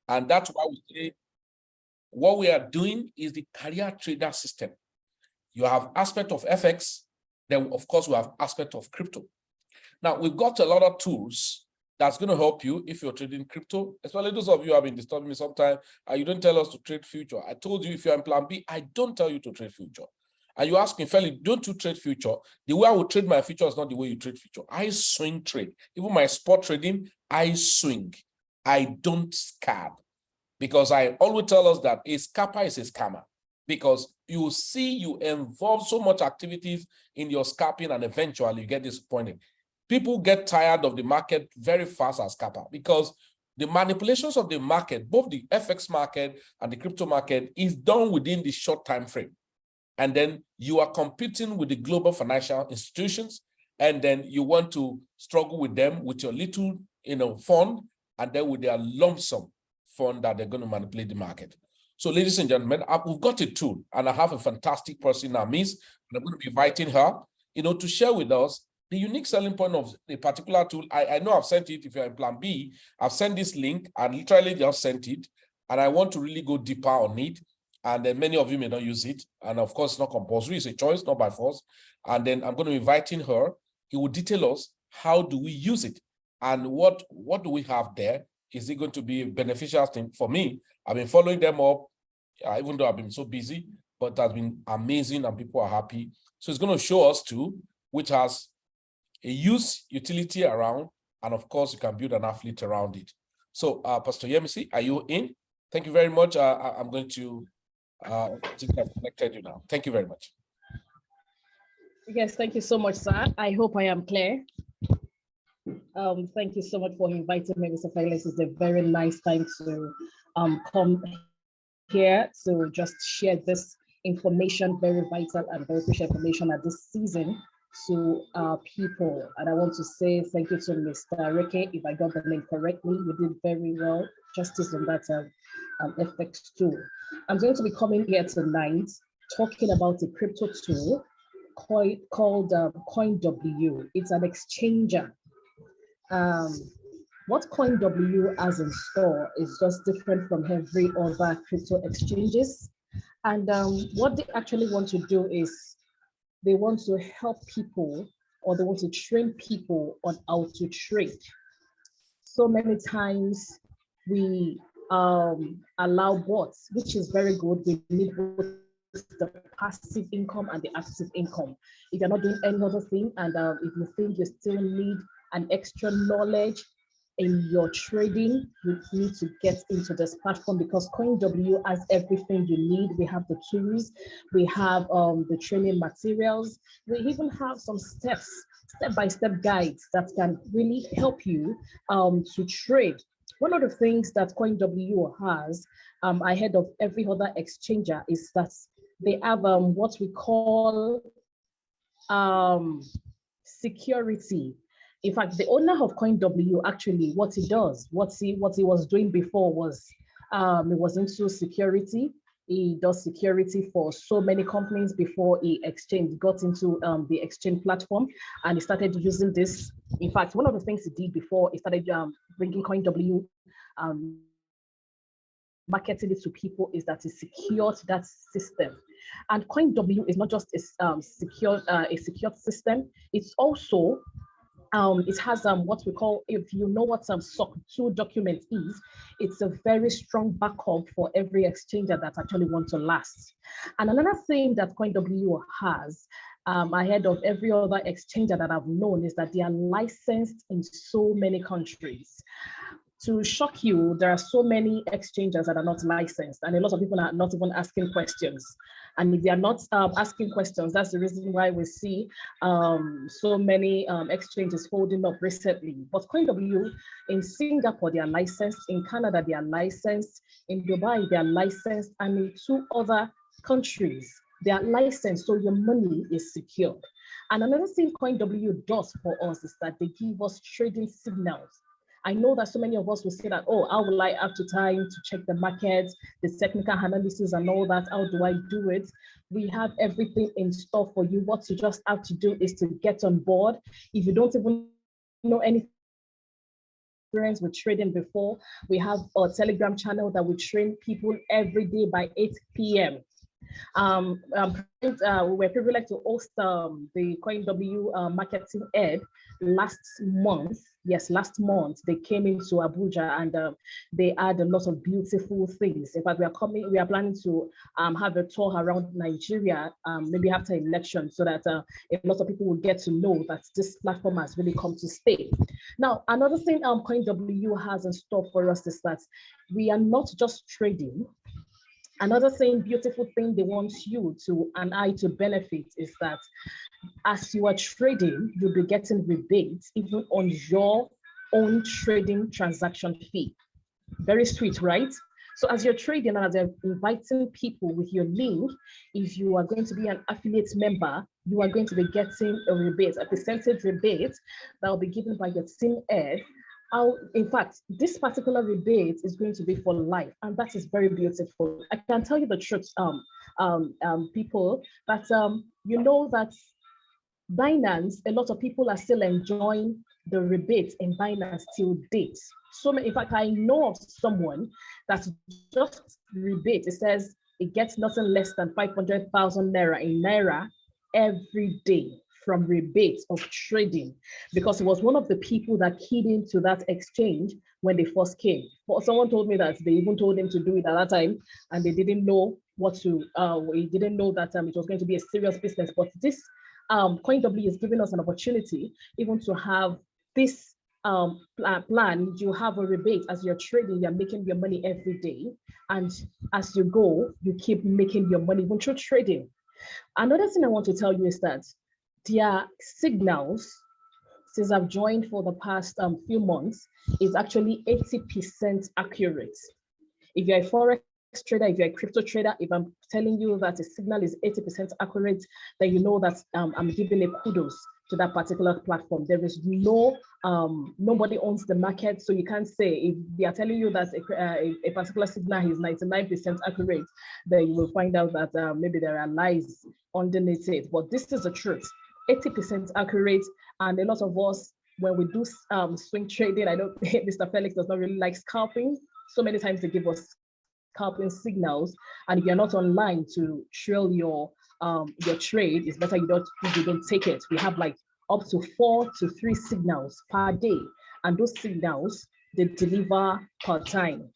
And that's why we say what we are doing is the career trader system. You have aspect of FX, then of course we have aspect of crypto. Now we've got a lot of tools that's going to help you if you're trading crypto, especially those of you who have been disturbing me sometimes, and you don't tell us to trade future. I told you if you're in plan B, I don't tell you to trade future. And you ask me, Feli, don't you trade future? The way I would trade my future is not the way you trade future. I swing trade. Even my spot trading, I swing. I don't scalp. Because I always tell us that a scalper is a scammer. Because you see you involve so much activities in your scalping and eventually you get disappointed. People get tired of the market very fast as scalper because the manipulations of the market, both the FX market and the crypto market, is done within the short time frame. And then you are competing with the global financial institutions, and then you want to struggle with them with your little, fund, and then with their lump sum fund that they're going to manipulate the market. So, ladies and gentlemen, we've got a tool, and I have a fantastic person in our midst, and I'm going to be inviting her, to share with us the unique selling point of a particular tool. I know I've sent it. If you're in plan B, I've sent this link. I literally just sent it, and I want to really go deeper on it. And then many of you may not use it. And of course, it's not compulsory. It's a choice, not by force. And then I'm going to be inviting her. He will detail us how do we use it and what do we have there. Is it going to be a beneficial thing for me? I've been following them up, even though I've been so busy, but that's been amazing and people are happy. So it's going to show us too, which has a use utility around. And of course, you can build an athlete around it. So Pastor Yemisi, are you in? Thank you very much. I'm going to I think I've connected you now. Thank you very much. Yes, thank you so much, sir. I hope I am clear. Thank you so much for inviting me, Mr. Felix. It's a very nice time to come here to just share this information, very vital and very crucial information at this season to our people. And I want to say thank you to Mr. Reke. If I got the name correctly, you did very well justice on that FX tool. I'm going to be coming here tonight talking about a crypto tool called CoinW. It's an exchanger. What CoinW has in store is just different from every other crypto exchanges. And what they actually want to do is they want to help people, or they want to train people on how to trade. So many times we allow bots, which is very good. We need both the passive income and the active income. If you're not doing any other thing, and if you think you still need an extra knowledge in your trading, you need to get into this platform because CoinW has everything you need. We have the tools, we have the training materials, we even have some step-by-step guides that can really help you to trade. One of the things that CoinW has ahead of every other exchanger is that they have what we call security. In fact, the owner of CoinW actually, what he does, what he was doing before was he was into security. He does security for so many companies before he got into the exchange platform, and he started using this. In fact, one of the things he did before he started bringing CoinW, marketing it to people, is that he secured that system. And CoinW is not just a secured system; it's also it has what we call, if you know what SOC 2 document is, it's a very strong backup for every exchanger that actually wants to last. And another thing that CoinW has ahead of every other exchanger that I've known is that they are licensed in so many countries. To shock you, there are so many exchanges that are not licensed, and a lot of people are not even asking questions. And if they are not asking questions, that's the reason why we see so many exchanges holding up recently. But CoinW in Singapore, they are licensed. In Canada, they are licensed. In Dubai, they are licensed. And in 2 other countries, they are licensed, so your money is secured. And another thing CoinW does for us is that they give us trading signals. I know that so many of us will say that, oh, how will I have the time to check the market, the technical analysis and all that? How do I do it? We have everything in store for you. What you just have to do is to get on board. If you don't even know anything experience with trading before, we have a Telegram channel that we train people every day by 8 p.m. We were privileged to host the CoinW marketing ed last month. Yes, last month they came into Abuja and they had a lot of beautiful things. In fact, we are planning to have a tour around Nigeria, maybe after election, so that a lot of people will get to know that this platform has really come to stay. Now, another thing CoinW has in store for us is that we are not just trading. Another thing, beautiful thing they want you to and I to benefit is that as you are trading, you'll be getting rebates even on your own trading transaction fee. Very sweet, right? So as you're trading and as you're inviting people with your link, if you are going to be an affiliate member, you are going to be getting a rebate, a percentage rebate that will be given by your team head. In fact, this particular rebate is going to be for life, and that is very beautiful. I can tell you the truth, people, that you know that Binance, a lot of people are still enjoying the rebates in Binance till date. So, in fact, I know of someone that just rebate. It says it gets nothing less than 500,000 naira in naira every day from rebates of trading, because it was one of the people that keyed into that exchange when they first came. But someone told me that they even told him to do it at that time, and they didn't know what to. We didn't know that it was going to be a serious business. But this CoinW is giving us an opportunity even to have this plan. You have a rebate as you're trading. You're making your money every day, and as you go, you keep making your money even through trading. Another thing I want to tell you is that their signals, since I've joined for the past few months, is actually 80% accurate. If you're a Forex trader, if you're a crypto trader, if I'm telling you that a signal is 80% accurate, then you know that I'm giving a kudos to that particular platform. There is nobody owns the market, so you can't say if they are telling you that a particular signal is 99% accurate, then you will find out that maybe there are lies underneath it. But this is the truth. 80% accurate, and a lot of us, when we do swing trading, I know Mr. Felix does not really like scalping. So many times they give us scalping signals, and if you're not online to trail your trade, it's better you don't take it. We have like up to 4 to 3 signals per day, and those signals they deliver per time.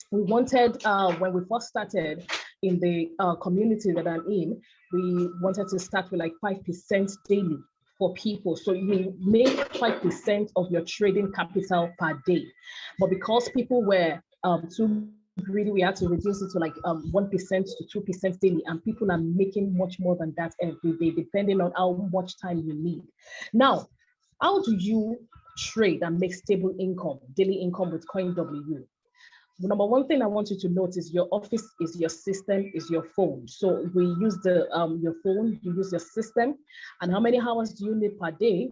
We wanted, when we first started in the community that I'm in, we wanted to start with like 5% daily for people. So you make 5% of your trading capital per day. But because people were too greedy, we had to reduce it to like 1% to 2% daily. And people are making much more than that every day, depending on how much time you need. Now, how do you trade and make stable income, daily income with CoinW? The number one thing I want you to note is your office is your system, is your phone. So we use the your phone, you use your system. And how many hours do you need per day?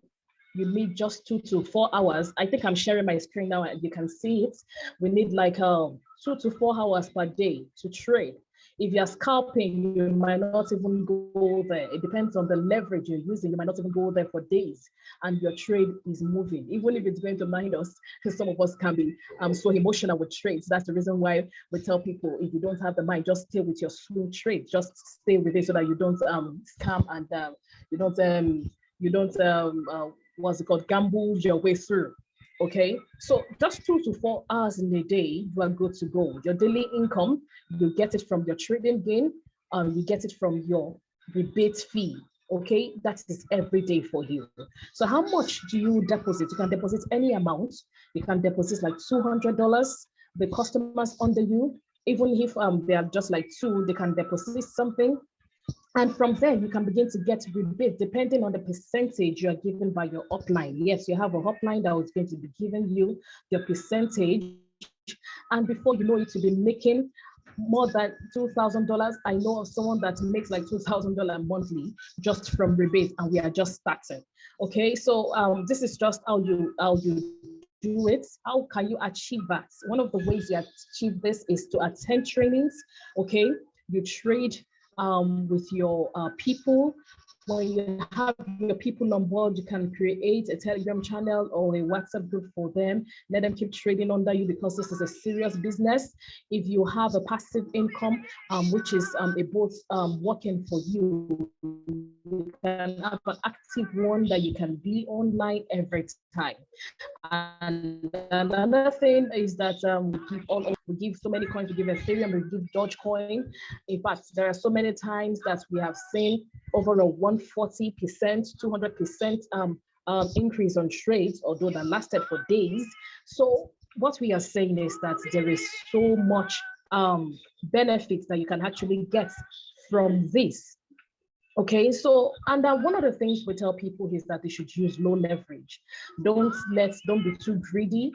You need just 2 to 4 hours. I think I'm sharing my screen now and you can see it. We need like 2 to 4 hours per day to trade. If you're scalping, you might not even go there. It depends on the leverage you're using. You might not even go there for days, and your trade is moving. Even if it's going to minus, because some of us can be so emotional with trades. That's the reason why we tell people, if you don't have the mind, just stay with your swing trade. Just stay with it so that you don't scam and you don't what's it called, gamble your way through. Okay, so just 2 to 4 hours in a day, you are good to go. Your daily income, you get it from your trading gain, you get it from your rebate fee. Okay, that is every day for you. So how much do you deposit? You can deposit any amount. You can deposit like $200. The customers under you, even if they are just like 2, they can deposit something. And from there, you can begin to get rebates depending on the percentage you are given by your upline. Yes, you have a upline that is going to be giving you your percentage. And before you know it, you'll be making more than $2,000. I know of someone that makes like $2,000 monthly just from rebates, and we are just starting. Okay, so this is just how you do it. How can you achieve that? One of the ways you achieve this is to attend trainings. Okay, you trade with your people. When you have your people on board, you can create a Telegram channel or a WhatsApp group for them. Let them keep trading under you because this is a serious business. If you have a passive income, which is a boat working for you, you can have an active one that you can be online every time. And another thing is that we give so many coins. We give Ethereum, we give Dogecoin. In fact, there are so many times that we have seen over a 140%, 200% increase on trades, although that lasted for days. So what we are saying is that there is so much benefits that you can actually get from this. Okay, so and one of the things we tell people is that they should use low leverage. Don't be too greedy.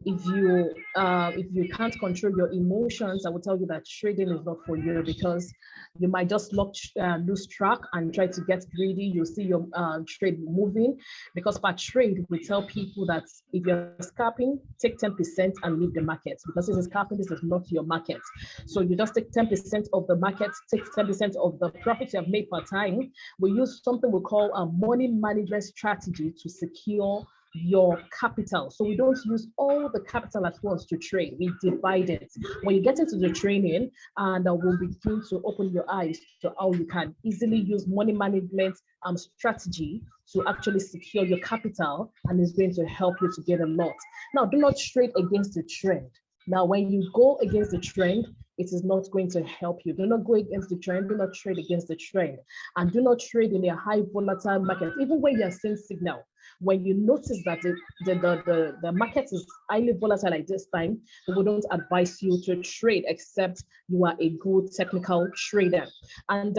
If you can't control your emotions, I will tell you that trading is not for you because you might just lose track and try to get greedy. You'll see your trade moving because per trade, we tell people that if you're scalping, take 10% and leave the market because this is scalping, this is not your market. So you just take 10% of the market, take 10% of the profit you have made per time. We use something we call a money management strategy to secure your capital. So we don't use all the capital at once to trade. We divide it. When you get into the training, and we'll begin to open your eyes to how you can easily use money management strategy to actually secure your capital, and it's going to help you to get a lot. Now, do not trade against the trend. Now, when you go against the trend, it is not going to help you. Do not go against the trend. Do not trade against the trend. And do not trade in a high volatile market, even when you're seeing signal. When you notice that the market is highly volatile at this time, we don't advise you to trade except you are a good technical trader. And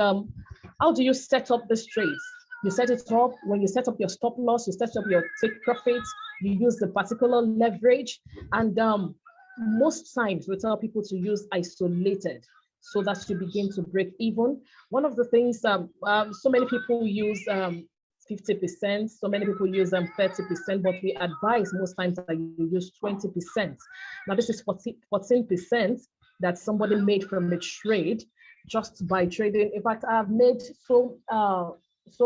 how do you set up this trades? You set it up when you set up your stop loss, you set up your take profits, you use the particular leverage, and most times we tell people to use isolated so that you begin to break even. One of the things so many people use 50%, so many people use 30%, but we advise most times that you use 20%. Now this is 14% that somebody made from a trade just by trading. In fact, I've made so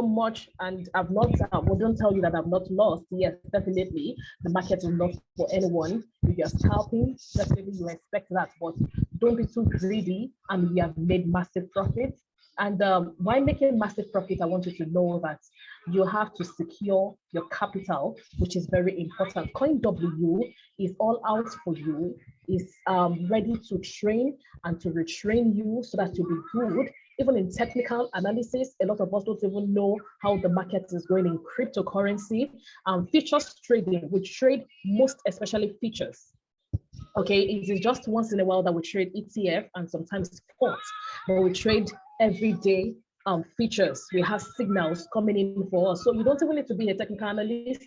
much and I've not, wouldn't tell you that I've not lost. Yes, definitely, the market is not for anyone. If you're scalping, definitely you expect that, but don't be too greedy and we have made massive profits. And while making massive profit, I want you to know that you have to secure your capital, which is very important. CoinW is all out for you, is ready to train and to retrain you so that you'll be good. Even in technical analysis, a lot of us don't even know how the market is going in cryptocurrency. Futures trading, we trade most especially futures. Okay, it is just once in a while that we trade ETF and sometimes spot, but we trade every day features. We have signals coming in for us. So you don't even need to be a technical analyst.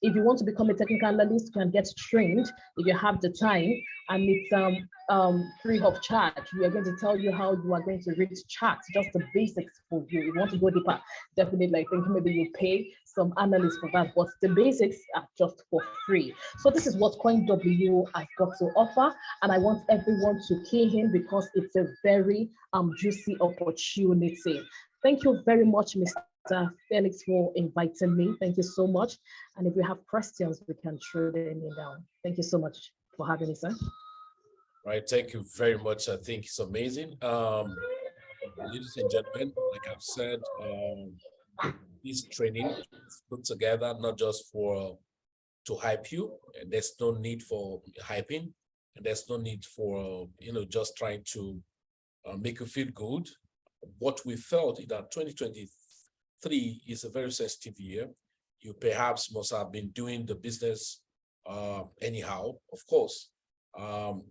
If you want to become a technical analyst, you can get trained if you have the time, and it's free of charge. We are going to tell you how you are going to read charts, just the basics for you. If you want to go deeper, definitely I think maybe you pay some analysts for that, but the basics are just for free. So this is what CoinW has got to offer, and I want everyone to key in because it's a very juicy opportunity. Thank you very much, Mr. Felix, for inviting me. Thank you so much. And if you have questions, we can throw them in down. Thank you so much for having me, sir. Right, thank you very much. I think it's amazing. Ladies and gentlemen, like I've said, this training is put together not just to hype you, and there's no need for hyping, and there's no need for just trying to make you feel good. What we felt is that 2023 is a very sensitive year. You perhaps must have been doing the business anyhow, of course.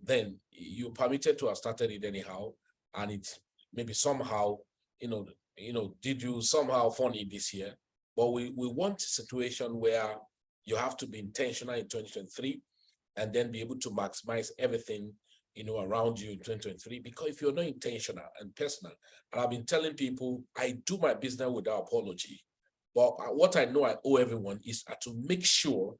Then you permitted to have started it anyhow, and it maybe somehow, did you somehow funny this year. But we want a situation where you have to be intentional in 2023 and then be able to maximize everything around you in 2023, because if you're not intentional and personal, and I've been telling people, I do my business without apology, but what I know I owe everyone is to make sure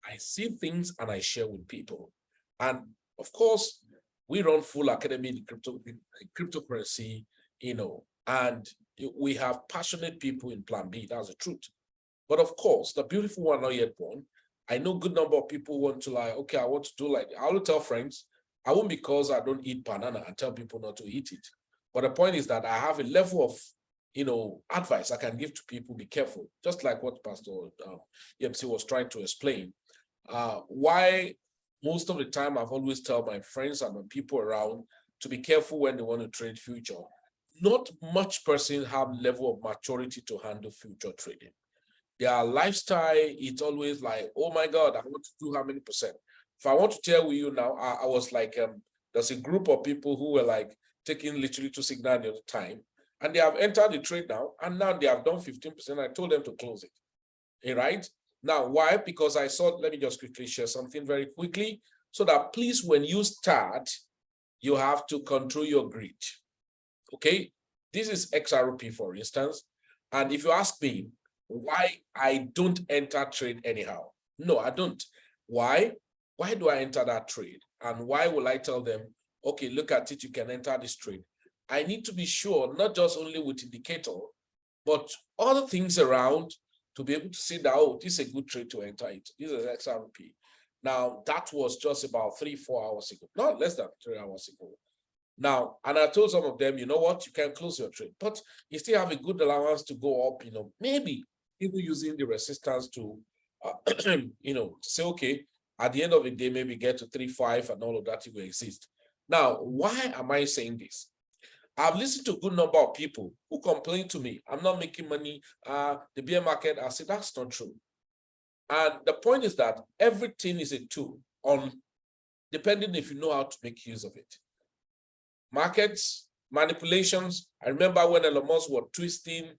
I see things and I share with people. And of course, we run full academy in cryptocurrency, and We have passionate people in Plan B. That's the truth. But of course, the beautiful one not yet born. I know a good number of people want to like, okay, I want to do like, I will tell friends, I won't because I don't eat banana and tell people not to eat it. But the point is that I have a level of, advice I can give to people, be careful, just like what Pastor Yemsi was trying to explain. Why most of the time I've always tell my friends and my people around to be careful when they want to trade future. Not much person have level of maturity to handle future trading. Their lifestyle, it's always like, oh my God, I want to do how many percent? If I want to tell you now, I was like, there's a group of people who were like taking literally 2 signal at the time, and they have entered the trade now, and now they have done 15%. I told them to close it. Right? Now, why? Because I saw, let me just quickly share something very quickly, so that please, when you start, you have to control your greed. Okay? This is XRP, for instance. And if you ask me why I don't enter trade anyhow, no, I don't. Why? Why do I enter that trade? And why will I tell them, okay, look at it, you can enter this trade? I need to be sure, not just only with indicator, but other things around to be able to see that, oh, this is a good trade to enter it. This is XRP. Now, that was just about 3-4 hours ago, not less than 3 hours ago. Now, and I told some of them, you know what, you can close your trade, but you still have a good allowance to go up, maybe people using the resistance to, to say, okay, at the end of the day, maybe get to 3.5 and all of that will exist. Now, why am I saying this? I've listened to a good number of people who complain to me, I'm not making money, the bear market. I said, that's not true. And the point is that everything is a tool depending if you know how to make use of it. Markets, manipulations. I remember when Elon Musk was tweeting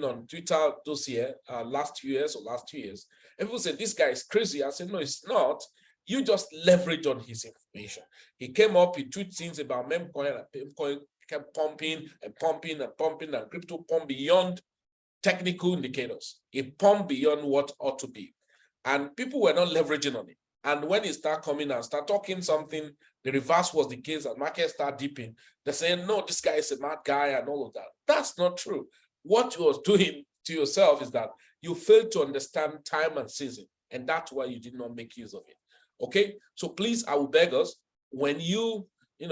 on Twitter this year, last 2 years or last 2 years. And people said, this guy is crazy. I said, no, it's not. You just leverage on his information. He came up, he tweeted things about memcoin, and memcoin kept pumping and pumping and pumping, and crypto pumped beyond technical indicators. It pumped beyond what ought to be. And people were not leveraging on it. And when he start coming and start talking something, the reverse was the case, and markets start dipping. They're saying, no, this guy is a mad guy and all of that. That's not true. What you was doing to yourself is that you failed to understand time and season, and that's why you did not make use of it. Okay, so please, I will beg us, when you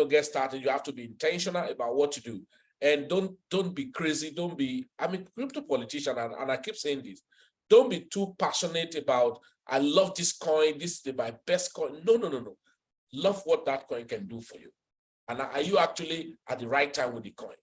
get started, you have to be intentional about what you do, and don't be crazy. Don't be, I'm a crypto politician, and I keep saying this. Don't be too passionate about, I love this coin, this is my best coin. No. Love what that coin can do for you. And are you actually at the right time with the coin?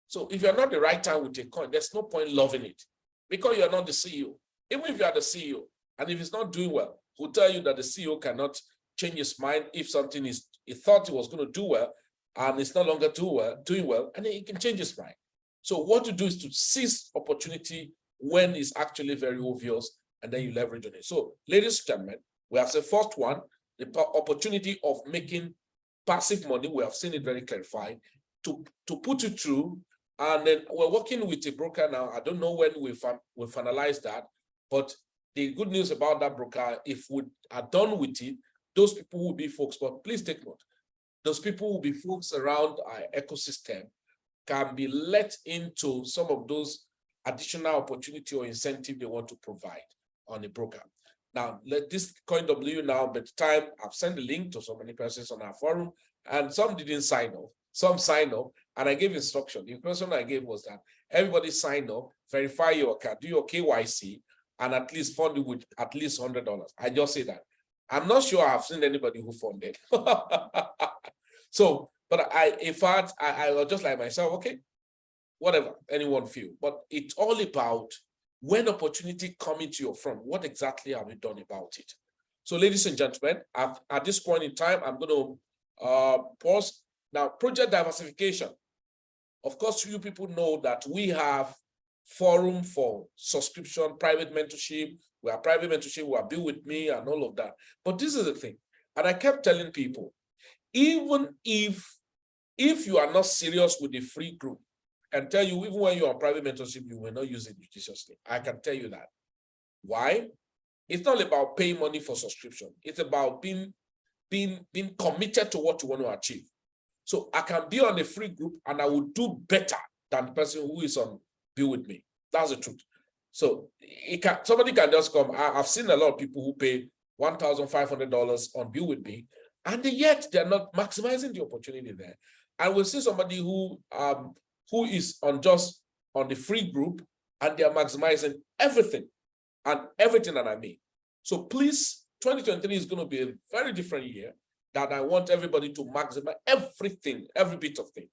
So if you're not the right time with the coin, there's no point loving it, because you're not the CEO. Even if you are the CEO, and if it's not doing well, who tell you that the CEO cannot change his mind if something is, he thought he was going to do well, and it's no longer doing well, and then he can change his mind. So what to do is to seize opportunity when it's actually very obvious, and then you leverage on it. So, ladies and gentlemen, we have the first one, the opportunity of making passive money. We have seen it very clarified. To put it through, and then we're working with a broker now. I don't know when we'll finalize that, but the good news about that broker, if we are done with it, those people will be folks, but please take note, those people will be folks around our ecosystem, can be let into some of those additional opportunity or incentive they want to provide on a broker. Now, let this CoinW now, by the time I've sent the link to so many persons on our forum, and some didn't sign up, some signed up, and I gave instruction. The instruction I gave was that everybody sign up, verify your account, do your KYC, and at least fund it with at least $100. I just say that. I'm not sure I've seen anybody who funded. So, but in fact, I was just like myself, okay, whatever anyone feel. But it's all about when opportunity come into your front, what exactly have you done about it? So, ladies and gentlemen, at this point in time, I'm going to pause. Now, project diversification. Of course, you people know that we have forum for subscription, private mentorship. We have private mentorship, we are Build With Me and all of that. But this is the thing, and I kept telling people, even if you are not serious with the free group, I can tell you, even when you're on private mentorship, you will not use it judiciously. I can tell you that. Why? It's not about paying money for subscription. It's about being committed to what you want to achieve. So I can be on a free group and I will do better than the person who is on Bill With Me. That's the truth. So somebody can just come. I've seen a lot of people who pay $1,500 on Bill With Me, and yet they're not maximizing the opportunity there. And we'll see somebody who is on the free group, and they're maximizing everything that I mean. So please, 2023 is going to be a very different year that I want everybody to maximize everything, every bit of things.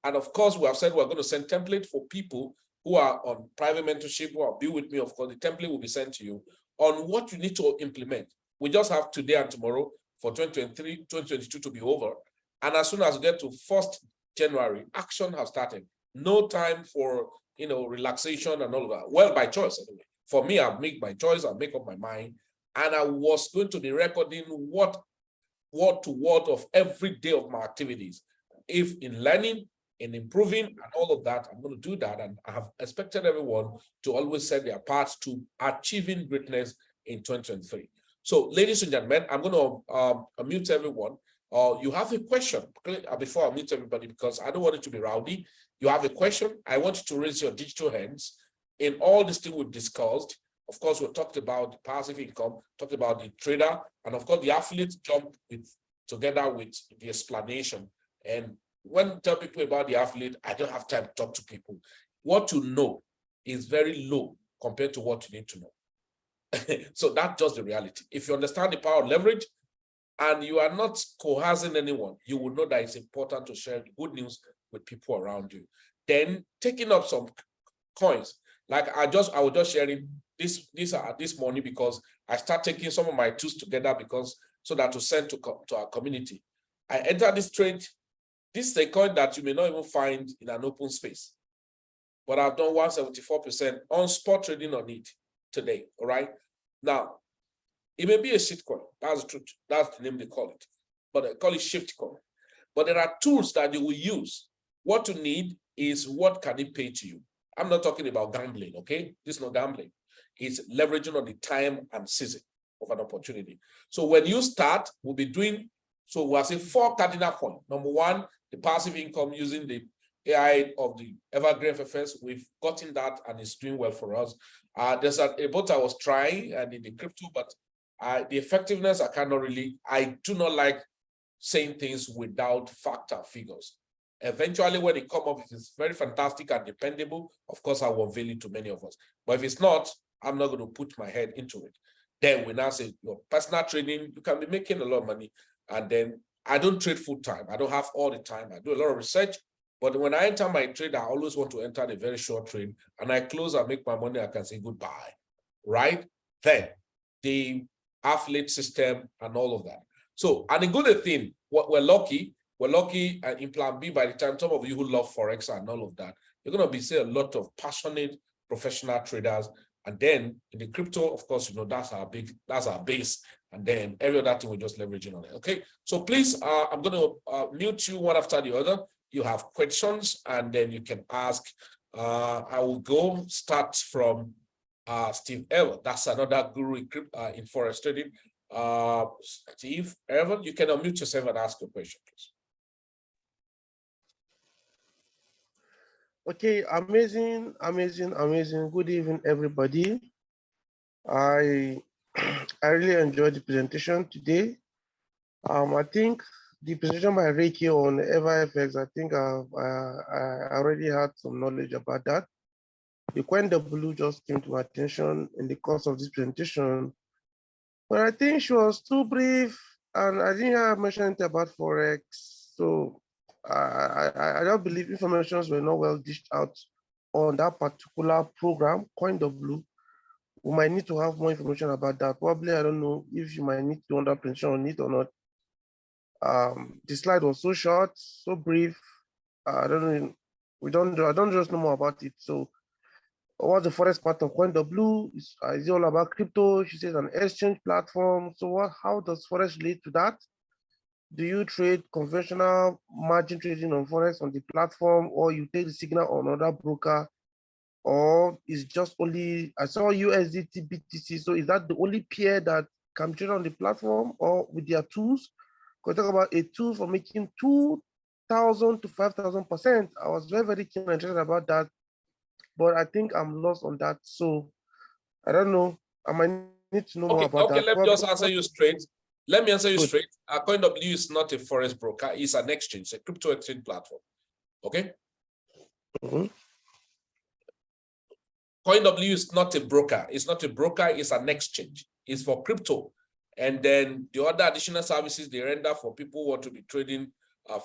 And of course, we have said we're going to send template for people who are on private mentorship or Bill With Me. Of course, the template will be sent to you on what you need to implement. We just have today and tomorrow for 2023, 2022 to be over. And as soon as we get to 1st January, action has started. No time for relaxation and all of that. Well, by choice anyway. For me, I've made my choice, I'll make up my mind. And I was going to be recording word to word of every day of my activities. If in learning, in improving and all of that, I'm going to do that. And I have expected everyone to always set their part to achieving greatness in 2023. So, ladies and gentlemen, I'm going to unmute everyone. You have a question before I mute everybody, because I don't want it to be rowdy. You have a question, I want you to raise your digital hands. In all this thing we've discussed, of course, we talked about the passive income, talked about the trader, and of course, the affiliate jump together with the explanation. And when I tell people about the affiliate, I don't have time to talk to people. What you know is very low compared to what you need to know. So that's just the reality. If you understand the power of leverage and you are not coercing anyone, you will know that it's important to share good news with people around you. Then taking up some coins, like I was just sharing this morning, because I start taking some of my tools together so that to send to our community. I entered this trade. This is a coin that you may not even find in an open space, but I've done 174% on spot trading on it today. All right. Now, it may be a shit coin. That's the truth. That's the name they call it. But they call it shift coin. But there are tools that you will use. What you need is what can it pay to you. I'm not talking about gambling, okay? This is not gambling. It's leveraging on the time and season of an opportunity. So when you start, we'll be doing, so we'll say 4 cardinal points. Number 1, the passive income using the AI of the Evergreen FFS. We've gotten that and it's doing well for us. There's a bot I was trying and in the crypto, but the effectiveness, I do not like saying things without factor figures. Eventually, when it comes up, it is very fantastic and dependable. Of course, I will unveil it to many of us. But if it's not, I'm not going to put my head into it. Then we now say, your personal trading, you can be making a lot of money. And then I don't trade full time. I don't have all the time. I do a lot of research. But when I enter my trade, I always want to enter the very short trade. And I close and make my money, I can say goodbye. Right? Then the affiliate system and all of that. So, and the good thing, we're lucky in Plan B. By the time some of you who love Forex and all of that, you're going to be seeing a lot of passionate professional traders. And then in the crypto, of course, that's our base. And then every other thing we're just leveraging on it. Okay. So please, I'm going to mute you one after the other. You have questions and then you can ask. I will start from Steve Evan. That's another guru in Forex trading. Steve Evan, you can unmute yourself and ask a question, please. Okay, amazing. Good evening, everybody. I really enjoyed the presentation today. I think the presentation by Ricky on EverFX, I think I already had some knowledge about that. The CoinW just came to my attention in the course of this presentation, but I think she was too brief, and I didn't have mentioned about Forex. So I don't believe information were not well dished out on that particular program, CoinW. We might need to have more information about that. Probably, I don't know if you might need to under presentation on it or not. The slide was so short, so brief. I don't know. I don't just know more about it. So, what's the Forex part of CoinW? Is it all about crypto? She says an exchange platform. So, how does Forex relate to that? Do you trade conventional margin trading on Forex on the platform, or you take the signal on another broker, or is just only, I saw USDT BTC, so is that the only pair that can trade on the platform or with their tools? Could talk about a tool for making 2 1,000 to 5,000%. I was very, very keen and interested about that, but I think I'm lost on that. So I don't know. I might need to know more about Okay, that. let me just answer you straight. Let me answer you Good. straight. CoinW is not a forex broker, it's an exchange, a crypto exchange platform. Okay? Mhm. CoinW is not a broker. It's not a broker, it's an exchange. It's for crypto. And then the other additional services they render for people who want to be trading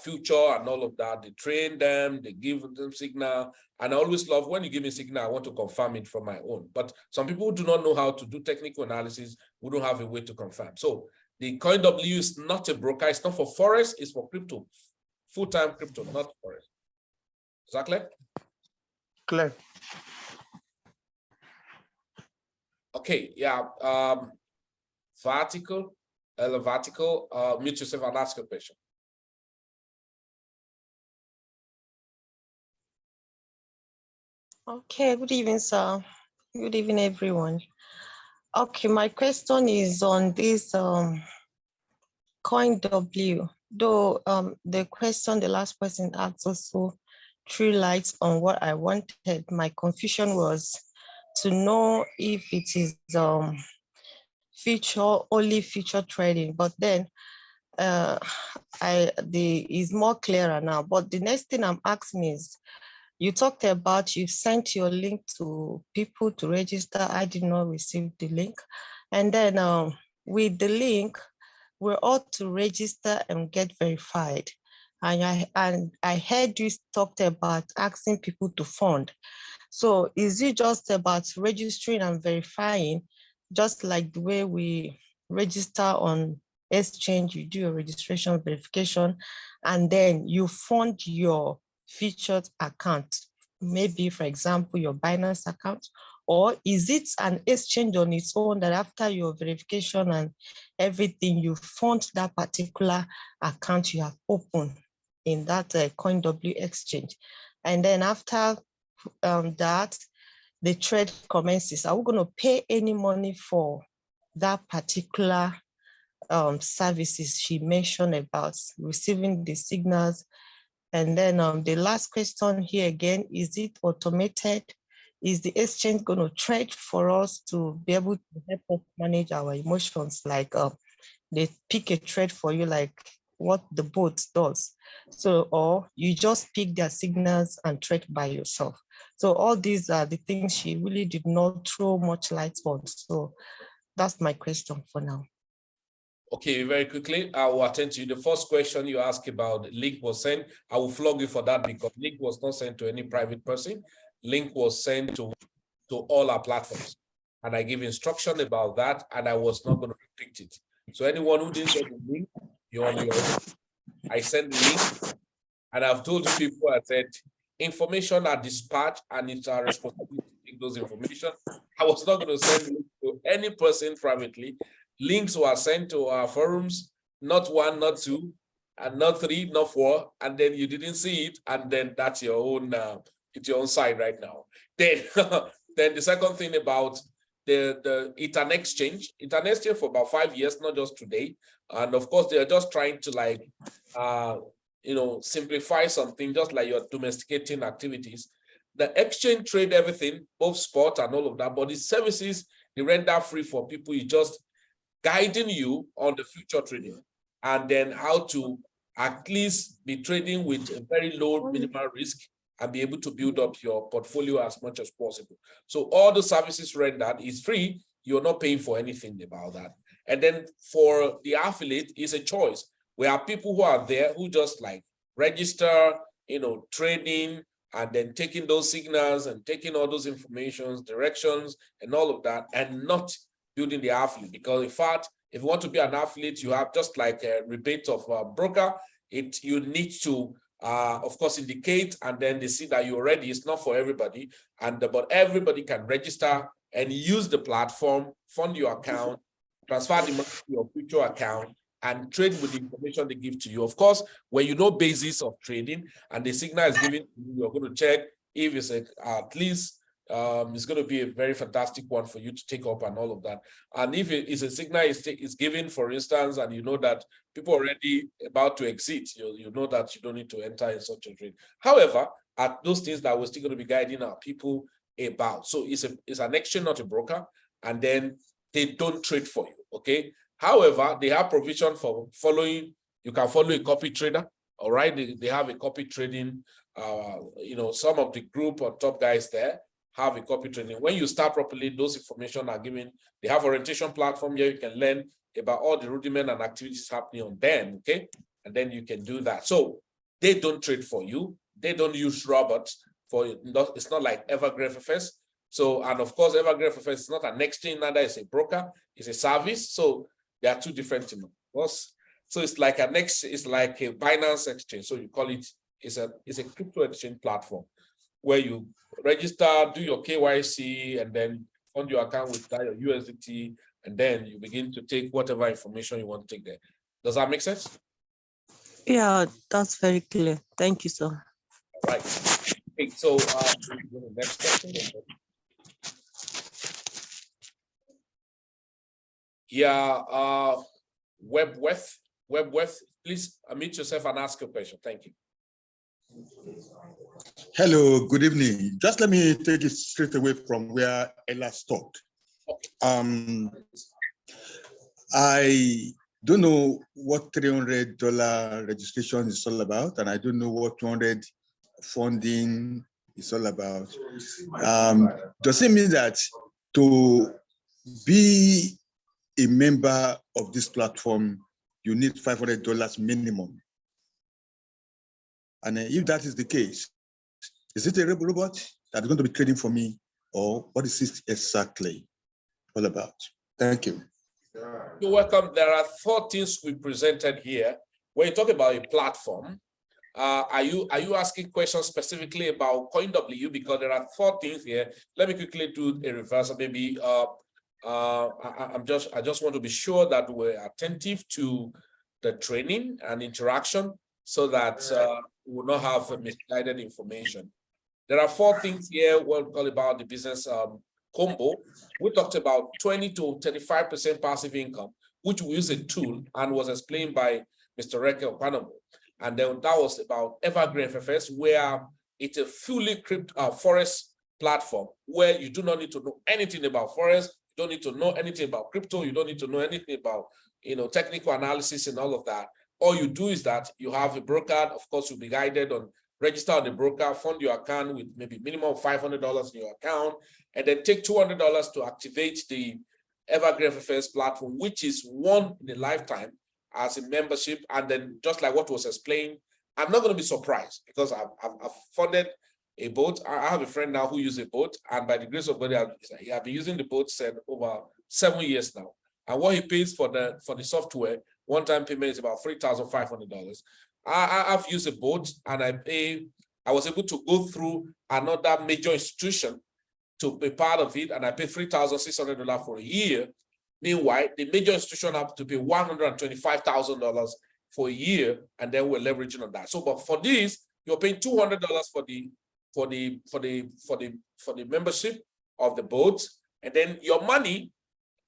future and all of that. They train them, they give them signal. And I always love when you give me signal, I want to confirm it from my own. But some people who do not know how to do technical analysis, we don't have a way to confirm. So the CoinW is not a broker. It's not for forex, it's for crypto. Full-time crypto, not forex. Exactly? Clear. Okay, yeah. Vertical, mute yourself and ask a question. Okay, good evening, sir. Good evening, everyone. Okay, my question is on this CoinW. Though the question the last person asked also threw lights on what I wanted. My confusion was to know if it is only future trading, but then is more clearer now. But the next thing I'm asking is, you talked about you sent your link to people to register. I did not receive the link. And then with the link, we're all to register and get verified. And I heard you talked about asking people to fund. So is it just about registering and verifying, just like the way we register on exchange, you do your registration verification, and then you fund your featured account, maybe for example, your Binance account, or is it an exchange on its own that after your verification and everything, you fund that particular account you have opened in that CoinW exchange? And then after that, the trade commences, are we going to pay any money for that particular services she mentioned about receiving the signals? And then the last question here again, is it automated? Is the exchange going to trade for us to be able to help us manage our emotions? Like they pick a trade for you, like what the bot does. So, or you just pick their signals and trade by yourself. So all these are the things she really did not throw much light on. So that's my question for now. Okay, very quickly, I will attend to you. The first question you asked about the link was sent. I will flog you for that because link was not sent to any private person. Link was sent to all our platforms. And I give instruction about that, and I was not going to repeat it. So anyone who didn't get the link, you're on your own. I sent the link, and I've told you people, I said, information are dispatched, and it's our responsibility to take those information. I was not going to send links to any person privately. Links were sent to our forums, not one, not two, and not three, not four, and then you didn't see it, and then that's your own, it's your own side right now. Then, then the second thing about it's an exchange. It's an exchange for about 5 years, not just today. And of course, they're just trying to like, simplify something, just like you're domesticating activities. The exchange trade everything, both spot and all of that, but the services, they render free for people. You just guiding you on the future trading and then how to at least be trading with a very low minimal risk and be able to build up your portfolio as much as possible. So all the services rendered is free. You're not paying for anything about that. And then for the affiliate, it's a choice. We have people who are there who just like register, trading, and then taking those signals and taking all those informations, directions, and all of that, and not building the affiliate. Because in fact, if you want to be an affiliate, you have just like a rebate of a broker. You need to, of course, indicate, and then they see that you're ready. It's not for everybody, but everybody can register and use the platform, fund your account, transfer the money to your future account, and trade with the information they give to you. Of course, when you know basis of trading and the signal is given to you, you're going to check if it's at least It's going to be a very fantastic one for you to take up and all of that. And if it is a signal is given, for instance, and you know that people are already about to exit, you know that you don't need to enter in such a trade. However, at those things that we're still going to be guiding our people about. So it's an exchange, not a broker, and then they don't trade for you. Okay. However, they have provision for following. You can follow a copy trader. All right. They have a copy trading. Some of the group or top guys there have a copy trading. When you start properly, those information are given. They have orientation platform here. You can learn about all the rudiment and activities happening on them. Okay. And then you can do that. So they don't trade for you. They don't use robots for it. It's not like Evergreen FFS. So, and of course, Evergreen FFS is not an exchange, neither is a broker, it's a service. So they are two different things. So it's like it's like a Binance exchange. So you call it, it's a crypto exchange platform where you register, do your KYC, and then fund your account with your USDT, and then you begin to take whatever information you want to take there. Does that make sense? Yeah, that's very clear. Thank you, sir. Right. Okay, so next question. Yeah, WebWeth, please unmute yourself and ask a question. Thank you. Hello, good evening. Just let me take it straight away from where Ella stopped. I don't know what $300 registration is all about, and I don't know what 200 funding is all about. Does it mean that to be a member of this platform, you need $500 minimum? And if that is the case, is it a robot that's going to be trading for me, or what is it exactly all about? Thank you. You're welcome. There are 4 things we presented here. When you talk about a platform, are you asking questions specifically about CoinW? Because there are 4 things here. Let me quickly do a reversal. Maybe I just want to be sure that we're attentive to the training and interaction so that we will not have misguided information. There are 4 things here. We'll call about the business combo. We talked about 20 to 35% passive income, which we use a tool and was explained by Mr. Reke Opanamo. And then that was about Evergreen FFS, where it's a fully forest platform where you do not need to know anything about forest. You don't need to know anything about crypto. You don't need to know anything about technical analysis and all of that. All you do is that you have a broker. Of course, you'll be guided on register on the broker, fund your account with maybe minimum $500 in your account, and then take $200 to activate the Evergreen FFS platform, which is one in a lifetime as a membership. And then just like what was explained, I'm not going to be surprised because I've funded a boat. I have a friend now who uses a boat, and by the grace of God, he has been using the boat over 7 years now. And what he pays for the software, one-time payment is about $3,500. I've used a boat, and I was able to go through another major institution to be part of it, and I paid $3,600 for a year. Meanwhile, the major institution have to pay $125,000 for a year, and then we're leveraging on that. So, but for this, you're paying $200 for the membership of the boat, and then your money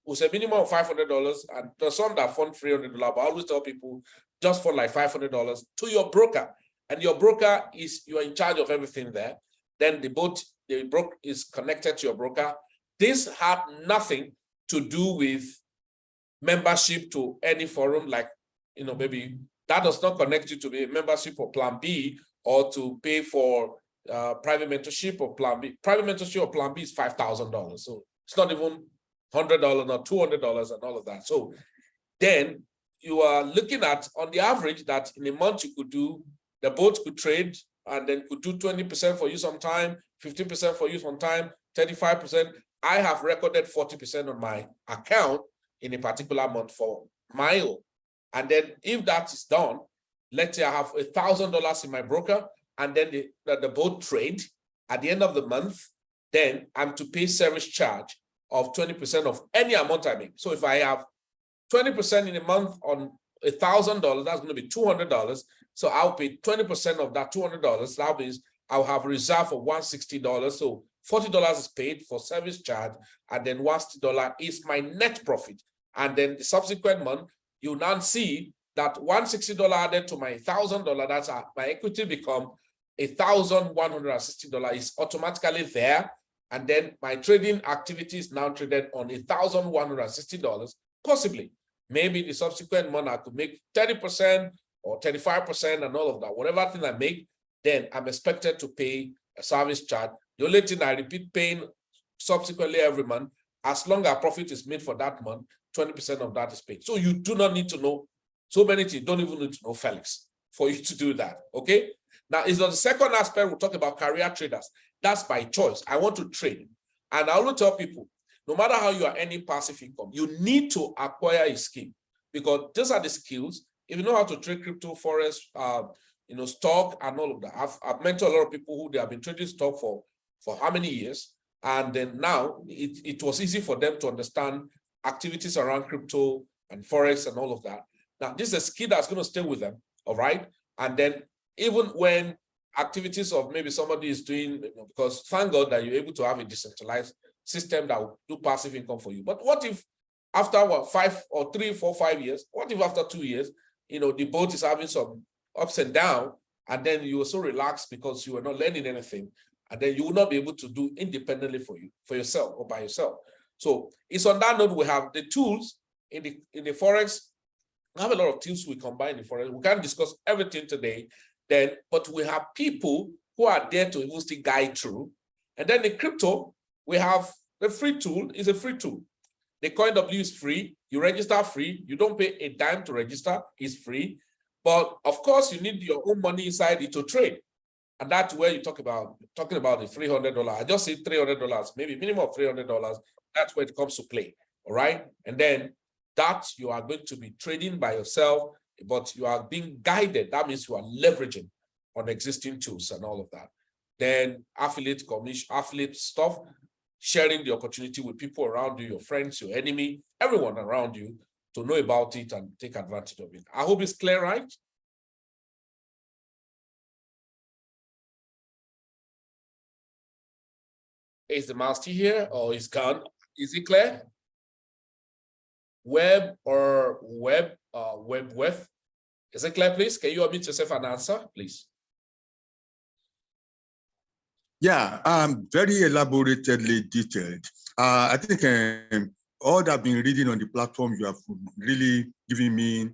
was a minimum of $500, and there's some that fund $300. But I always tell people just fund like $500 to your broker, and your broker you're in charge of everything there. Then the broker is connected to your broker. This had nothing to do with membership to any forum, like maybe that does not connect you to be a membership for Plan B or to pay for private mentorship or Plan B. Private mentorship or Plan B is $5,000, so it's not even $100, not $200, and all of that. So then you are looking at, on the average, that in a month you could do, the boat could trade and then could do 20% for you sometime, 15% for you sometime, 35%. I have recorded 40% on my account in a particular month for my own. And then if that is done, let's say I have $1,000 in my broker, and then the boat trade at the end of the month, then I'm to pay service charge of 20% of any amount I make. So if I have 20% in a month on $1,000, that's going to be $200. So I'll pay 20% of that $200. That means I'll have reserved for $160. So $40 is paid for service charge, and then $160 is my net profit. And then the subsequent month, you now see that $160 added to my $1,000, that's my equity become $1,160 is automatically there. And then my trading activity is now traded on $1,160, possibly. Maybe the subsequent month I could make 30% or 35% and all of that. Whatever thing I make, then I'm expected to pay a service charge. The only thing I repeat paying subsequently every month, as long as profit is made for that month, 20% of that is paid. So you do not need to know so many things. You don't even need to know Felix for you to do that, okay? Now, is the second aspect, we'll talk about career traders. That's by choice. I want to trade. And I always tell people, no matter how you are earning passive income, you need to acquire a skill, because these are the skills. If you know how to trade crypto, forex, stock and all of that. I've mentored a lot of people who they have been trading stock for how many years. And then now it was easy for them to understand activities around crypto and forex and all of that. Now, this is a skill that's going to stay with them, all right? And then even when activities of maybe somebody is doing, because thank God that you're able to have a decentralized system that will do passive income for you. But what if after 5 or 3, 4, 5 years, what if after 2 years, the boat is having some ups and downs, and then you were so relaxed because you were not learning anything, and then you will not be able to do independently for yourself or by yourself. So it's on that note, we have the tools in the forex. We have a lot of tools we combine in forex. We can't discuss everything today, but we have people who are there to even still guide through. And then the crypto, we have the free tool. Is a free tool. The CoinW is free. You register free. You don't pay a dime to register. It's free. But of course, you need your own money inside it to trade. And that's where you talking about the $300. I just say $300, maybe minimum of $300. That's where it comes to play. All right. And then that you are going to be trading by yourself, but you are being guided. That means you are leveraging on existing tools and all of that. Then affiliate commission, affiliate stuff, sharing the opportunity with people around you, your friends, your enemy, everyone around you to know about it and take advantage of it. I hope it's clear, right? Is the mouse still here or is gone? Is it clear? Web? Is it clear, please? Can you unmute yourself and answer, please? Yeah, very elaborately detailed. I think all that I've been reading on the platform, you have really given me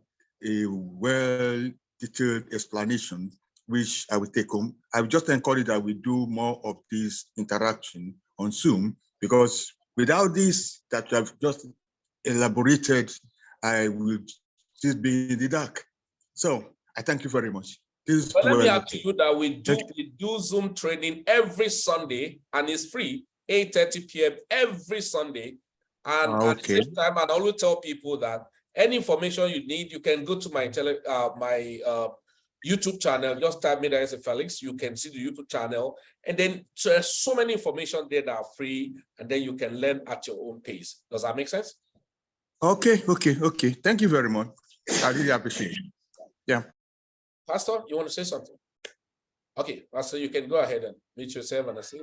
a well-detailed explanation, which I will take home. I would just encourage that we do more of this interaction on Zoom, because without this that you have just elaborated, I will still be in the dark. So I thank you very much. Well, let me add to you that we do Zoom training every Sunday, and it's free, 8:30 p.m. every Sunday. And at the same time, I always tell people that any information you need, you can go to my YouTube channel. Just type me there as a Felix. You can see the YouTube channel, and then there's so many information there that are free, and then you can learn at your own pace. Does that make sense? Okay. Thank you very much. I really appreciate it. Yeah. Pastor, you want to say something? Okay, Pastor, you can go ahead and meet yourself and see.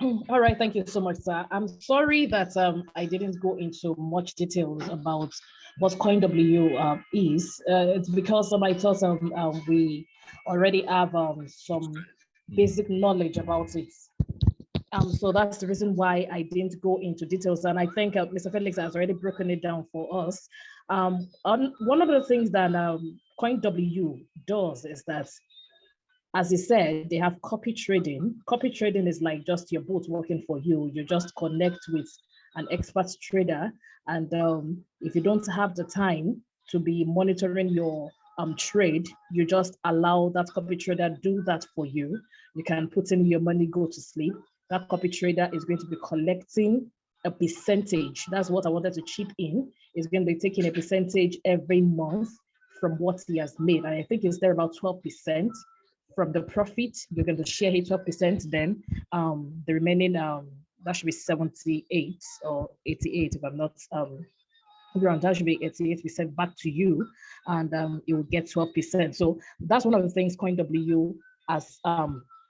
All right, thank you so much, sir. I'm sorry that I didn't go into much details about what CoinW is. It's because I thought we already have some basic knowledge about it. So that's the reason why I didn't go into details. And I think Mr. Felix has already broken it down for us. One of the things that CoinW does is that, as he said, they have copy trading. Copy trading is like just your bot working for you. You just connect with an expert trader. And if you don't have the time to be monitoring your trade, you just allow that copy trader do that for you. You can put in your money, go to sleep. That copy trader is going to be collecting a percentage. That's what I wanted to chip in. Is going to be taking a percentage every month from what he has made. And I think it's there about 12% from the profit. You're going to share 12%, then the remaining, that should be 78 or 88 if I'm not wrong. That should be 88% back to you, and it will get 12%. So that's one of the things CoinW has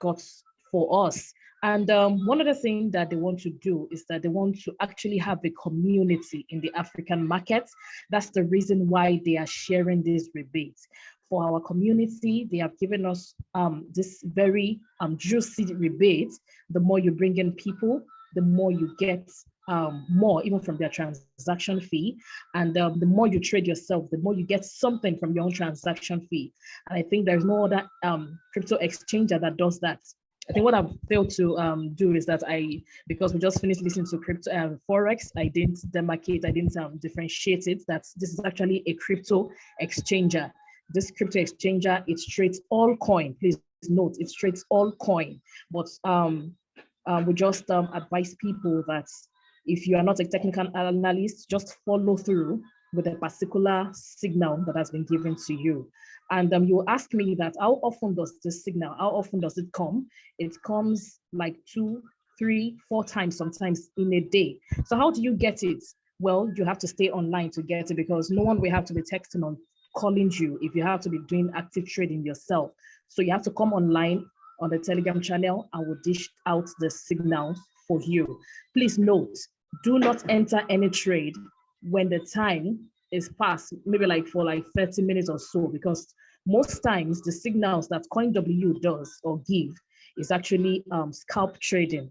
got for us. And one of the things that they want to do is that they want to actually have a community in the African markets. That's the reason why they are sharing these rebates. For our community, they have given us this very juicy rebate. The more you bring in people, the more you get more, even from their transaction fee. And the more you trade yourself, the more you get something from your own transaction fee. And I think there's no other crypto exchanger that does that. I think what I've failed to do is that because we just finished listening to crypto Forex, I didn't demarcate, I didn't differentiate it. That this is actually a crypto exchanger. This crypto exchanger, it trades all coin. Please note, it trades all coin. But we just advise people that if you are not a technical analyst, just follow through with a particular signal that has been given to you. And you ask me that, how often does this signal, how often does it come? It comes like 2, 3, 4 times sometimes in a day. So how do you get it? Well, you have to stay online to get it, because no one will have to be texting on calling you if you have to be doing active trading yourself. So you have to come online on the Telegram channel and we'll dish out the signal for you. Please note, do not enter any trade when the time is past, maybe like for like 30 minutes or so, because most times the signals that CoinW does or give is actually scalp trading.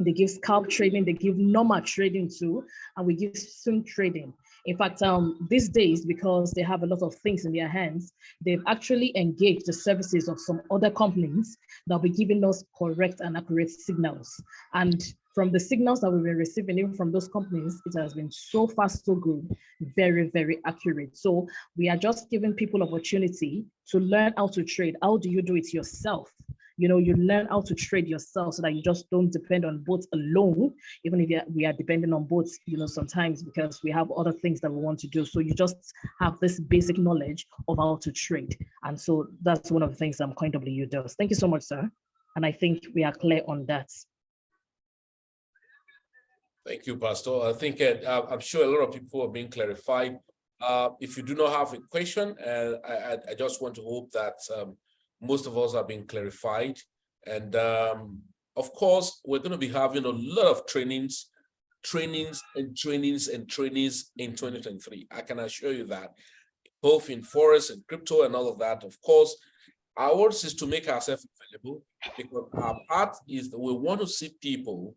They give scalp trading, they give normal trading too, and we give swing trading. In fact, these days, because they have a lot of things in their hands, they've actually engaged the services of some other companies that will be giving us correct and accurate signals. And from the signals that we've been receiving, even from those companies, it has been so far so good, very, very accurate. So we are just giving people opportunity to learn how to trade. How do you do it yourself? You know, you learn how to trade yourself so that you just don't depend on bots alone, even if we are dependent on bots, you know, sometimes because we have other things that we want to do. So you just have this basic knowledge of how to trade. And so that's one of the things that CoinW does. Thank you so much, sir. And I think we are clear on that. Thank you, Pastor. I think I'm sure a lot of people are being clarified. If you do not have a question, I just want to hope that most of us are being clarified. And of course, we're going to be having a lot of trainings in 2023. I can assure you that, both in Forex and crypto and all of that. Of course, ours is to make ourselves available, because our part is that we want to see people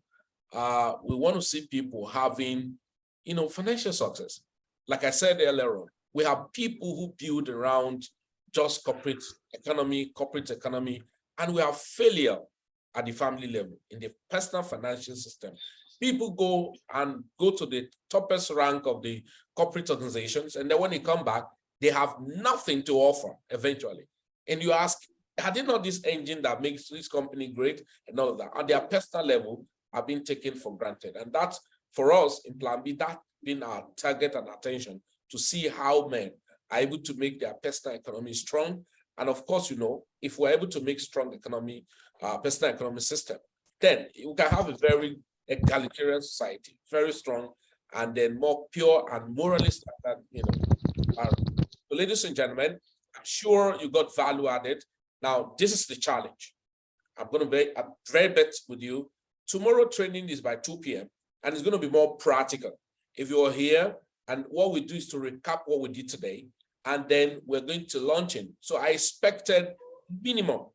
having, you know, financial success. Like I said earlier on, we have people who build around just corporate economy, and we have failure at the family level, in the personal financial system. People go to the toppest rank of the corporate organizations, and then when they come back, they have nothing to offer eventually. And you ask, had it not this engine that makes this company great and all of that, at their personal level, are being taken for granted. And that's, for us in Plan B, that been our target and attention, to see how men are able to make their personal economy strong. And of course, you know, if we're able to make strong economy, personal economy system, then we can have a very egalitarian society, very strong, and then more pure and moralist, you know. So ladies and gentlemen, I'm sure you got value added. Now, this is the challenge. I'm going to be very bet with you. Tomorrow training is by 2 p.m. and it's going to be more practical. If you are here, and what we do is to recap what we did today, and then we're going to launch in. So I expected minimum.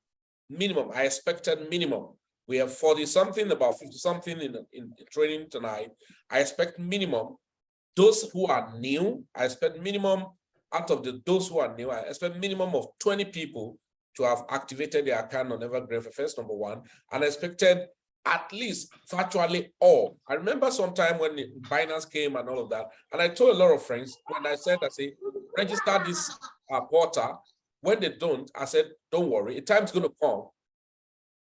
I expected minimum. We have 40-something, about 50-something in training tonight. I expect minimum. Those who are new, I expect minimum out of those who are new, I expect minimum of 20 people to have activated their account on Evergreen FFS, number one. And I expected at least virtually all. I remember sometime when Binance came and all of that, and I told a lot of friends, when I said, register this portal. When they don't, I said, don't worry, a time's going to come.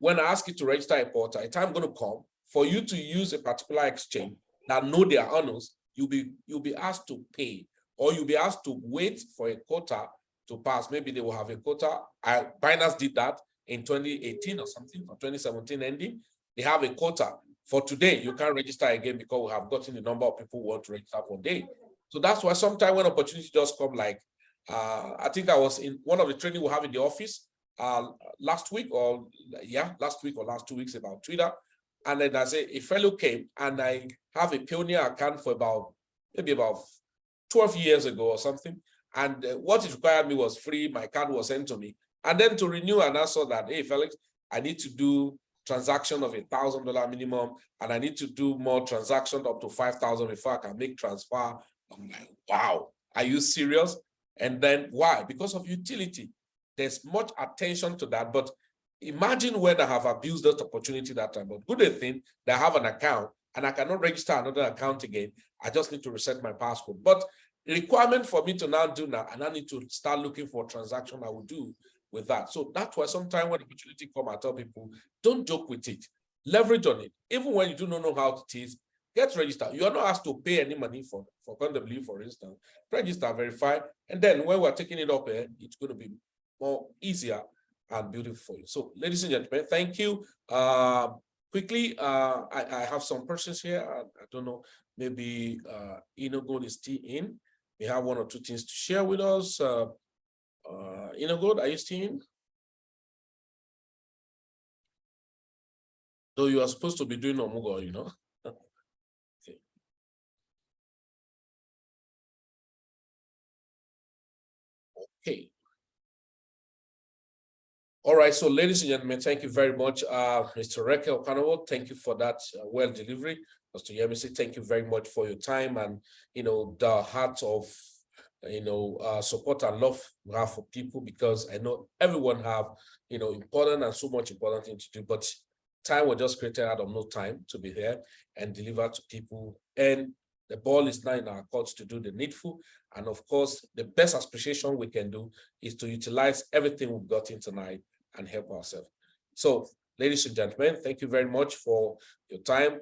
When I ask you to register a portal, a time going to come for you to use a particular exchange that know their honors. You'll be asked to pay, or you'll be asked to wait for a quota to pass. Maybe they will have a quota. Binance did that in 2018 or something, or 2017 ending. They have a quota. For today, you can't register again because we have gotten the number of people who want to register for a day. So that's why sometimes when opportunity just come, like I think I was in one of the training we have in the office, last week or last 2 weeks about Twitter. And then I say a fellow came, and I have a Pioneer account for maybe about 12 years ago or something. And what it required me was free. My card was sent to me. And then to renew, and I saw that, hey, Felix, I need to do transaction of $1,000 minimum, and I need to do more transaction up to 5,000 before I can make transfer. I'm like, wow, are you serious? And then why? Because of utility. There's much attention to that, but imagine when I have abused that opportunity that time. But good thing that I have an account and I cannot register another account again. I just need to reset my passcode. But the requirement for me to now do now, and I need to start looking for a transaction I will do with that. So that's why sometimes when the opportunity comes, I tell people, don't joke with it. Leverage on it. Even when you do not know how it is, get registered. You are not asked to pay any money for CoinW, for instance. Register, verify, and then when we're taking it up here, it's going to be more easier and beautiful for you. So, ladies and gentlemen, thank you. Quickly, I have some persons here. I don't know, maybe Inogod is still in. We have one or two things to share with us. Inogod, are you still in? Though you are supposed to be doing Omugo, you know. Okay. Okay. All right, so ladies and gentlemen, thank you very much, Mr. Reke Okanowo. Thank you for that well delivery. Mr. Yemisi, thank you very much for your time and, the heart of, support and love we have for people, because I know everyone have, important and so much important thing to do, but time was just created out of no time to be here and deliver to people. And the ball is now in our courts to do the needful. And of course, the best appreciation we can do is to utilize everything we've got in tonight and help ourselves. So, ladies and gentlemen, thank you very much for your time.